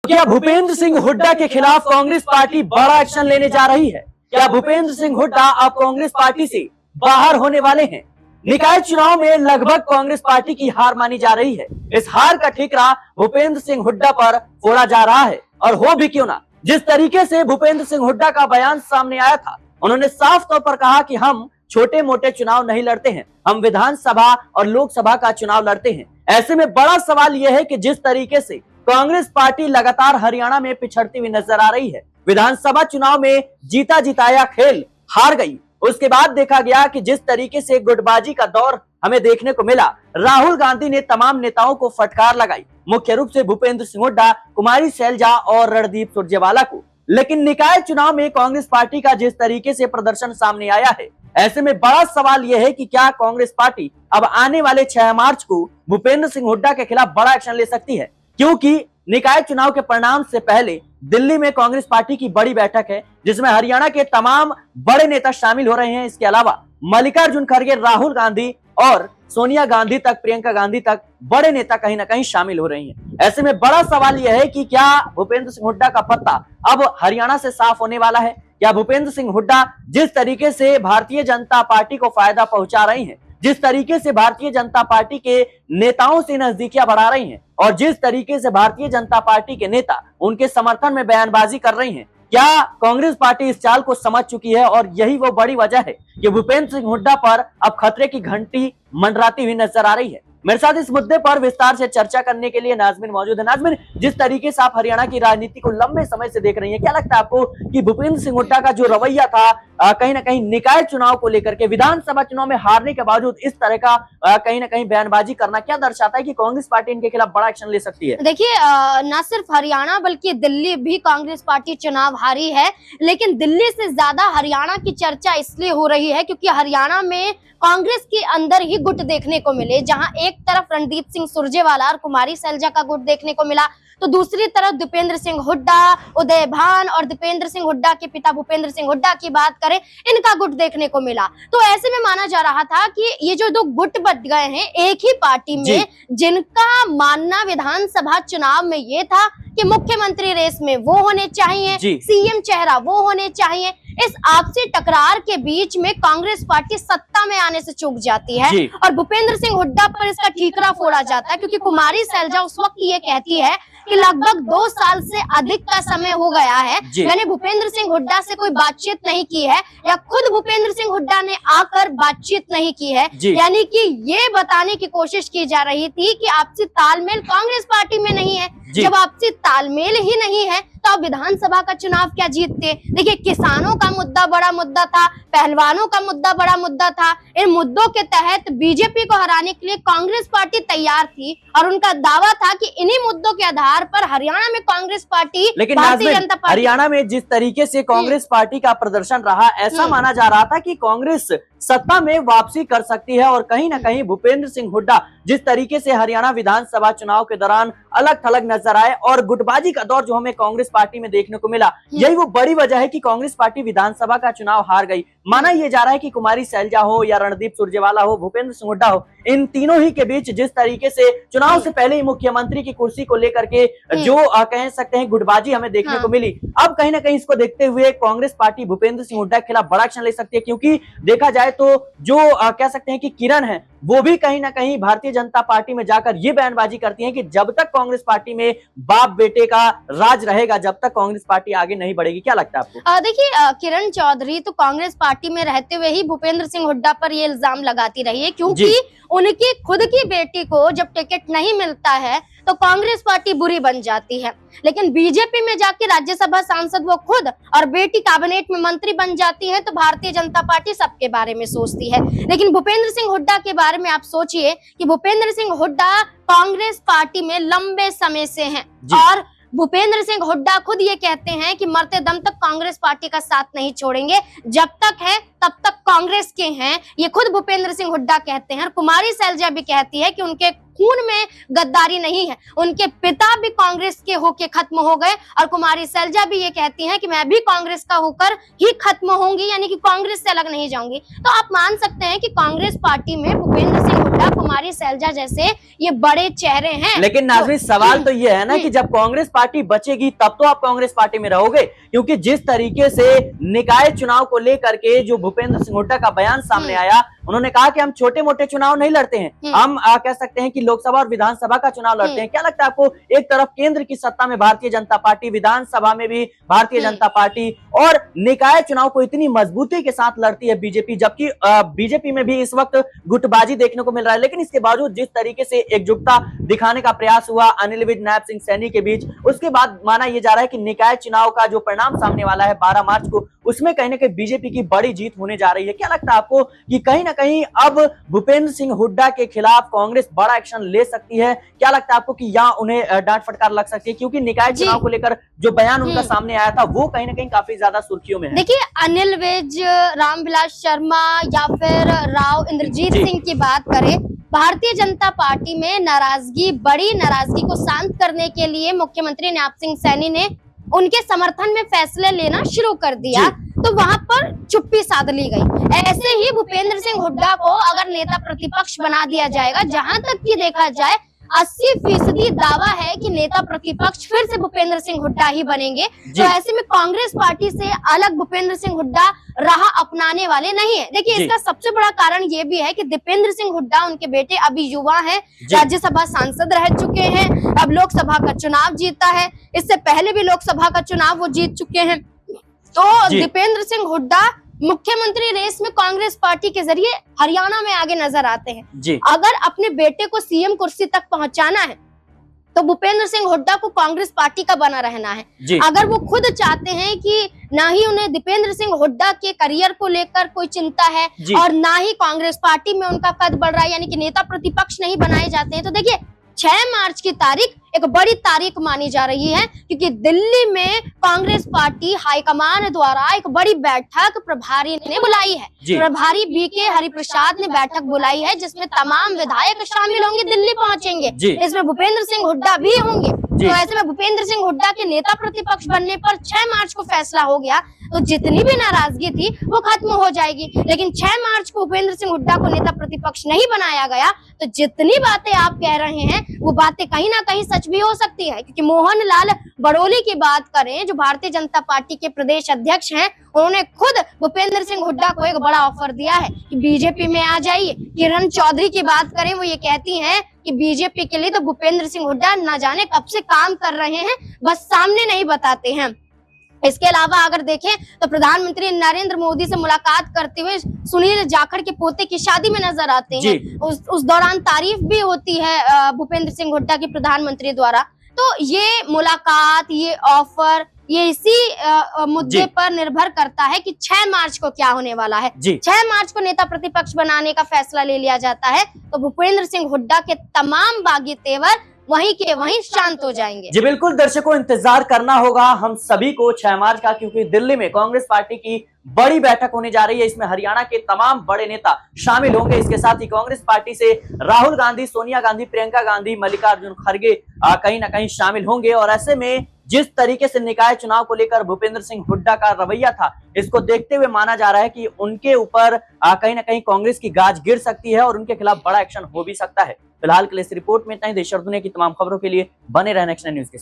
क्या भूपेंद्र सिंह हुड्डा के खिलाफ कांग्रेस पार्टी बड़ा एक्शन लेने जा रही है? क्या भूपेंद्र सिंह हुड्डा अब कांग्रेस पार्टी से बाहर होने वाले हैं? निकाय चुनाव में लगभग कांग्रेस पार्टी की हार मानी जा रही है। इस हार का ठीकरा भूपेंद्र सिंह हुड्डा पर फोड़ा जा रहा है, और हो भी क्यों ना। जिस तरीके से भूपेंद्र सिंह हुड्डा का बयान सामने आया था, उन्होंने साफ तौर पर कहा कि हम छोटे मोटे चुनाव नहीं लड़ते हैं, हम विधानसभा और लोकसभा का चुनाव लड़ते हैं। ऐसे में बड़ा सवाल यह है कि जिस तरीके से कांग्रेस पार्टी लगातार हरियाणा में पिछड़ती हुई नजर आ रही है, विधानसभा चुनाव में जीता जिताया खेल हार गई। उसके बाद देखा गया कि जिस तरीके से गुटबाजी का दौर हमें देखने को मिला, राहुल गांधी ने तमाम नेताओं को फटकार लगाई, मुख्य रूप से भूपेंद्र सिंह हुड्डा, कुमारी सैलजा और रणदीप सुरजेवाला को। लेकिन निकाय चुनाव में कांग्रेस पार्टी का जिस तरीके से प्रदर्शन सामने आया है, ऐसे में बड़ा सवाल यह है कि क्या कांग्रेस पार्टी अब आने वाले 6 मार्च को भूपेंद्र सिंह हुड्डा के खिलाफ बड़ा एक्शन ले सकती है? क्योंकि निकाय चुनाव के परिणाम से पहले दिल्ली में कांग्रेस पार्टी की बड़ी बैठक है, जिसमें हरियाणा के तमाम बड़े नेता शामिल हो रहे हैं। इसके अलावा मल्लिकार्जुन खड़गे, राहुल गांधी और सोनिया गांधी तक, प्रियंका गांधी तक बड़े नेता कहीं ना कहीं शामिल हो रही हैं। ऐसे में बड़ा सवाल यह है कि क्या भूपेंद्र सिंह हुड्डा का पत्ता अब हरियाणा से साफ होने वाला है? क्या भूपेंद्र सिंह हुड्डा जिस तरीके से भारतीय जनता पार्टी को फायदा पहुंचा रही है, जिस तरीके से भारतीय जनता पार्टी के नेताओं से नजदीकियां बढ़ा रही हैं, और जिस तरीके से भारतीय जनता पार्टी के नेता उनके समर्थन में बयानबाजी कर रही हैं, क्या कांग्रेस पार्टी इस चाल को समझ चुकी है? और यही वो बड़ी वजह है कि भूपेंद्र सिंह हुड्डा पर अब खतरे की घंटी मंडराती हुई नजर आ रही है। मेरे साथ इस मुद्दे पर विस्तार से चर्चा करने के लिए नाजमिन मौजूद है। नाजमिन, जिस तरीके से आप हरियाणा की राजनीति को लंबे समय से देख रही हैं, क्या लगता है आपको कि भूपेंद्र सिंह हुड्डा का जो रवैया था कहीं ना कहीं निकाय चुनाव को लेकर के, विधानसभा चुनाव में हारने के बावजूद इस तरह का कहीं ना कहीं बयानबाजी करना क्या दर्शाता है कि कांग्रेस पार्टी इनके खिलाफ बड़ा एक्शन ले सकती है? देखिए, न सिर्फ हरियाणा बल्कि दिल्ली भी कांग्रेस पार्टी चुनाव हारी है, लेकिन दिल्ली से ज्यादा हरियाणा की चर्चा इसलिए हो रही है क्योंकि हरियाणा में कांग्रेस के अंदर ही गुट देखने को मिले। जहां एक तरफ रणदीप सिंह सुरजेवाला और कुमारी सैलजा का गुट देखने को मिला, तो दूसरी तरफ दीपेंद्र सिंह हुड्डा, उदय भान और दीपेंद्र सिंह हुड्डा के पिता भूपेंद्र सिंह हुड्डा की बात करें, इनका गुट देखने को मिला। तो ऐसे में माना जा रहा था कि ये जो 2 गुट बट गए हैं एक ही पार्टी में, जिनका मानना विधानसभा चुनाव में ये था कि मुख्यमंत्री रेस में वो होने चाहिए, सीएम चेहरा वो होने चाहिए। इस आपसी टकरार के बीच में कांग्रेस पार्टी सत्ता में आने से चूक जाती है और भूपेंद्र सिंह हुड्डा पर इसका ठीकरा फोड़ा जाता है, क्योंकि कुमारी सैलजा उस वक्त ये कहती है कि लगभग 2 साल से अधिक का समय हो गया है, मैंने भूपेंद्र सिंह हुड्डा से कोई बातचीत नहीं की है, या खुद भूपेंद्र सिंह हुड्डा ने आकर बातचीत नहीं की है। यानी कि ये बताने की कोशिश की जा रही थी कि आपसी तालमेल कांग्रेस पार्टी में नहीं है। जब आपसी तालमेल ही नहीं है तो आप विधानसभा का चुनाव क्या जीतते? देखिए, किसानों का मुद्दा बड़ा मुद्दा था, पहलवानों का मुद्दा बड़ा मुद्दा था। इन मुद्दों के तहत बीजेपी को हराने के लिए कांग्रेस पार्टी तैयार थी और उनका दावा था कि इन्हीं मुद्दों के आधार पर हरियाणा में कांग्रेस पार्टी, लेकिन भारतीय जनता पार्टी हरियाणा में जिस तरीके से कांग्रेस पार्टी का प्रदर्शन रहा, ऐसा माना जा रहा था कि कांग्रेस सत्ता में वापसी कर सकती है। और कहीं ना कहीं भूपेंद्र सिंह हुड्डा जिस तरीके से हरियाणा विधानसभा चुनाव के दौरान अलग थलग नजर आए और गुटबाजी का दौर जो हमें कांग्रेस पार्टी में देखने को मिला, यही वो बड़ी वजह है कि कांग्रेस पार्टी विधानसभा का चुनाव हार गई। माना यह जा रहा है कि कुमारी सैलजा हो या रणदीप सुरजेवाला हो, भूपेंद्र सिंह हुड्डा हो, इन तीनों ही के बीच जिस तरीके से चुनाव से पहले ही मुख्यमंत्री की कुर्सी को लेकर के जो कह सकते हैं गुटबाजी हमें देखने को मिली, अब कहीं ना कहीं इसको देखते हुए कांग्रेस पार्टी भूपेंद्र सिंह हुड्डा के खिलाफ बड़ा एक्शन ले सकती है। क्योंकि देखा जाए तो जो कह सकते हैं कि किरण है, वो भी कहीं ना कहीं भारतीय जनता पार्टी में जाकर ये बयानबाजी करती हैं कि जब तक कांग्रेस पार्टी में बाप बेटे का राज रहेगा, जब तक कांग्रेस पार्टी आगे नहीं बढ़ेगी। क्या लगता है आपको? देखिए, किरण चौधरी तो कांग्रेस पार्टी में रहते हुए ही भूपेंद्र सिंह हुड्डा पर ये इल्जाम लगाती रही है, क्योंकि उनकी खुद की बेटी को जब टिकट नहीं मिलता है तो कांग्रेस पार्टी बुरी बन जाती है। लेकिन बीजेपी में जाके राज्यसभा सांसद वो खुद और बेटी कैबिनेट में मंत्री बन जाती है, तो भारतीय जनता पार्टी सबके बारे में सोचती है। लेकिन भूपेंद्र सिंह हुड्डा के बारे में आप सोचिए कि भूपेंद्र सिंह हुड्डा कांग्रेस पार्टी में लंबे समय से हैं और भूपेंद्र सिंह हुड्डा खुद ये कहते हैं कि मरते दम तक कांग्रेस पार्टी का साथ नहीं छोड़ेंगे, जब तक है तब तक कांग्रेस के हैं, ये खुद भूपेंद्र सिंह हुड्डा कहते हैं। और कुमारी सैलजा भी कहती है कि उनके खून में गद्दारी नहीं है, उनके पिता भी कांग्रेस के होके खत्म हो गए। और कुमारी सैलजा भी ये कहती हैं कि मैं भी कांग्रेस का होकर ही खत्म होंगी, यानी कि कांग्रेस से अलग नहीं जाऊंगी। तो आप मान सकते हैं कि कांग्रेस पार्टी में भूपेंद्र सिंह हुड्डा, कुमारी सैलजा जैसे ये बड़े चेहरे हैं। लेकिन नाज़रीन, सवाल तो ये है ना कि जब कांग्रेस पार्टी बचेगी तब तो आप कांग्रेस पार्टी में रहोगे, क्योंकि जिस तरीके से निकाय चुनाव को लेकर के जो भूपेंद्र सिंह हुड्डा का बयान सामने आया, उन्होंने कहा कि हम छोटे मोटे चुनाव नहीं लड़ते हैं, हम कह सकते हैं कि लोकसभा और विधानसभा का चुनाव लड़ते हैं। क्या लगता है आपको, एक तरफ केंद्र की सत्ता में भारतीय जनता पार्टी, विधानसभा में भी भारतीय जनता पार्टी, और निकाय चुनाव को इतनी मजबूती के साथ लड़ती है बीजेपी, जबकि बीजेपी में भी इस वक्त गुटबाजी देखने को मिल रहा है। लेकिन इसके बावजूद जिस तरीके से एकजुटता दिखाने का प्रयास हुआ अनिल विज, नायब सिंह सैनी के बीच, उसके बाद माना यह जा रहा है कि निकाय चुनाव का जो परिणाम सामने वाला है 12 मार्च को, उसमें कहीं ना कहीं बीजेपी की बड़ी जीत होने जा रही है। क्या लगता है आपको कि कहीं ना कहीं अब भूपेंद्र सिंह हुड्डा के खिलाफ कांग्रेस बड़ा एक्शन ले सकती है? क्या लगता है आपको कि यहाँ उन्हें डांट फटकार लग सकती है, क्योंकि निकाय चुनाव को लेकर जो बयान उनका सामने आया था वो कहीं ना कहीं काफी ज्यादा सुर्खियों में है? देखिए, अनिल विज, रामविलास शर्मा या फिर राव इंद्रजीत सिंह की बात करें, भारतीय जनता पार्टी में नाराजगी, बड़ी नाराजगी को शांत करने के लिए मुख्यमंत्री नायब सिंह सैनी ने उनके समर्थन में फैसले लेना शुरू कर दिया, तो वहां पर चुप्पी साध ली गई। ऐसे ही भूपेंद्र सिंह हुड्डा को अगर नेता प्रतिपक्ष बना दिया जाएगा, जहां तक कि देखा जाए 80% दावा है कि नेता प्रतिपक्ष फिर से भूपेंद्र सिंह हुड्डा ही बनेंगे। तो ऐसे में कांग्रेस पार्टी से अलग भूपेंद्र सिंह हुड्डा राह अपनाने वाले नहीं है। देखिए, इसका सबसे बड़ा कारण ये भी है कि दीपेंद्र सिंह हुड्डा, उनके बेटे अभी युवा हैं, राज्यसभा सांसद रह चुके हैं, अब लोकसभा का चुनाव जीता है, इससे पहले भी लोकसभा का चुनाव वो जीत चुके हैं। तो दीपेंद्र सिंह हुड्डा मुख्यमंत्री रेस में कांग्रेस पार्टी के जरिए हरियाणा में आगे नजर आते हैं। अगर अपने बेटे को सीएम कुर्सी तक पहुंचाना है तो भूपेंद्र सिंह हुड्डा को कांग्रेस पार्टी का बना रहना है। अगर वो खुद चाहते हैं कि ना ही उन्हें दीपेंद्र सिंह हुड्डा के करियर को लेकर कोई चिंता है और ना ही कांग्रेस पार्टी में उनका कद बढ़ रहा है, यानी कि नेता प्रतिपक्ष नहीं बनाए जाते हैं, तो देखिए 6 मार्च की तारीख एक बड़ी तारीख मानी जा रही है, क्योंकि दिल्ली में कांग्रेस पार्टी हाईकमान द्वारा एक बड़ी बैठक प्रभारी ने बुलाई है। प्रभारी बीके हरिप्रसाद ने बैठक बुलाई है, जिसमें तमाम विधायक शामिल होंगे, दिल्ली पहुंचेंगे, इसमें भूपेंद्र सिंह हुड्डा भी होंगे। तो ऐसे में भूपेंद्र सिंह हुड्डा के नेता प्रतिपक्ष बनने पर 6 मार्च को फैसला हो गया, तो जितनी भी नाराजगी थी वो खत्म हो जाएगी। लेकिन 6 मार्च को भूपेंद्र सिंह हुड्डा को नेता प्रतिपक्ष नहीं बनाया गया, तो जितनी बातें आप कह रहे हैं वो बातें कहीं ना कहीं सच भी हो सकती है। क्योंकि मोहन लाल बड़ोली की बात करें, जो भारतीय जनता पार्टी के प्रदेश अध्यक्ष हैं, उन्होंने खुद भूपेंद्र सिंह हुड्डा को एक बड़ा ऑफर दिया है कि बीजेपी में आ जाइए। किरण चौधरी की बात करें, वो ये कहती हैं कि बीजेपी के लिए तो भूपेंद्र सिंह हुड्डा न जाने कब से काम कर रहे हैं, बस सामने नहीं बताते हैं। इसके अलावा अगर देखें तो प्रधानमंत्री नरेंद्र मोदी से मुलाकात करते हुए सुनील जाखड़ के पोते की शादी में नजर आते हैं। उस दौरान तारीफ भी होती है भूपेंद्र सिंह हुड्डा की प्रधानमंत्री द्वारा। तो ये मुलाकात, ये ऑफर, ये इसी मुद्दे पर निर्भर करता है कि 6 मार्च को क्या होने वाला है। 6 मार्च को नेता प्रतिपक्ष बनाने का फैसला ले लिया जाता है, तो भूपेंद्र सिंह हुड्डा के तमाम बागी तेवर वहीं के वहीं शांत हो जाएंगे। जी बिल्कुल, दर्शकों, इंतजार करना होगा हम सभी को 6 मार्च का, क्योंकि दिल्ली में कांग्रेस पार्टी की बड़ी बैठक होने जा रही है। इसमें हरियाणा के तमाम बड़े नेता शामिल होंगे। इसके साथ ही कांग्रेस पार्टी से राहुल गांधी, सोनिया गांधी, प्रियंका गांधी, मल्लिकार्जुन खड़गे कहीं ना कहीं शामिल होंगे। और ऐसे में जिस तरीके से निकाय चुनाव को लेकर भूपेंद्र सिंह हुड्डा का रवैया था, इसको देखते हुए माना जा रहा है कि उनके ऊपर कहीं ना कहीं कांग्रेस की गाज गिर सकती है और उनके खिलाफ बड़ा एक्शन हो भी सकता है। फिलहाल के लिए इस रिपोर्ट में इतना ही। देश और दुनिया की तमाम खबरों के लिए बने रहना नेक्स्ट न्यूज के साथ।